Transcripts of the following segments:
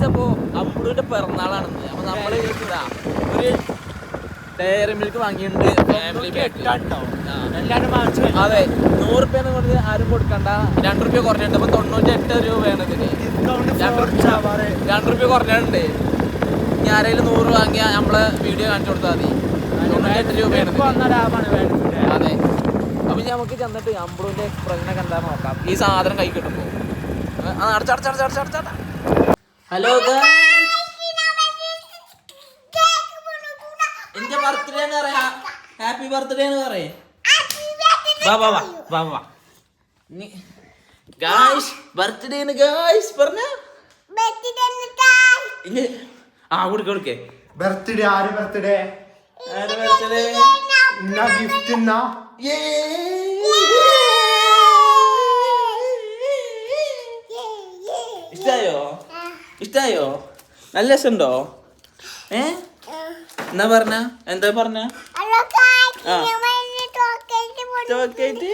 അപ്പോ അപ്പുവിന്റെ പിറന്നാളാണെന്ന്. അപ്പൊ നമ്മള് ഒരു ഡയറി മിൽക്ക് വാങ്ങിയിട്ടുണ്ട് ഫാമിലി പാക്ക്. അതെ, 100 രൂപ കൊണ്ട് ആരും കൊടുക്കണ്ട. 2 രൂപ കുറഞ്ഞിട്ടുണ്ട്. അപ്പൊ 98 രൂപയാണ് ഇതിന്. 2 രൂപ കുറഞ്ഞിട്ടുണ്ട്. ഇനി ആരെങ്കിലും 100 വാങ്ങിയാൽ നമ്മളെ വീഡിയോ കാണിച്ചു കൊടുത്താൽ മതി. 98 രൂപയാണ്. അതെ, അപ്പൊ നമുക്ക് ചെന്നിട്ട് അമ്പളൂന്റെ എക്സ്പ്രസിനെ കണ്ടാൽ നോക്കാം. ഈ സാധനം കൈ കിട്ടുമ്പോ ഹലോ എന്റെ ബർത്ത്ഡേ എന്ന് പറയാ. ഹാപ്പി ബർത്ത്ഡേ എന്ന് പറയേ. ഗായ്സ് ബർത്ത്ഡേ ഗായ്സ് പറഞ്ഞ കൊടുക്കേ. ബർത്ത്ഡേ ആര് ബർത്ത്ഡേ ഗിഫ്റ്റ് ഇഷ്ടായോ? നല്ല രസമുണ്ടോ? എന്താ പറഞ്ഞ ചോക്ലേറ്റ്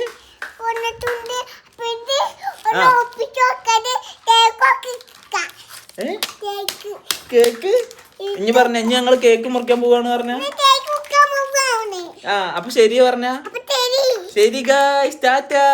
കേക്ക്. ഇനി പറഞ്ഞ ഇനി ഞങ്ങള് കേക്ക് മുറിക്കാൻ പോവാണ് പറഞ്ഞ. അപ്പൊ ശരി പറഞ്ഞ. ശരി ഗായ്സ്, ടാറ്റാ.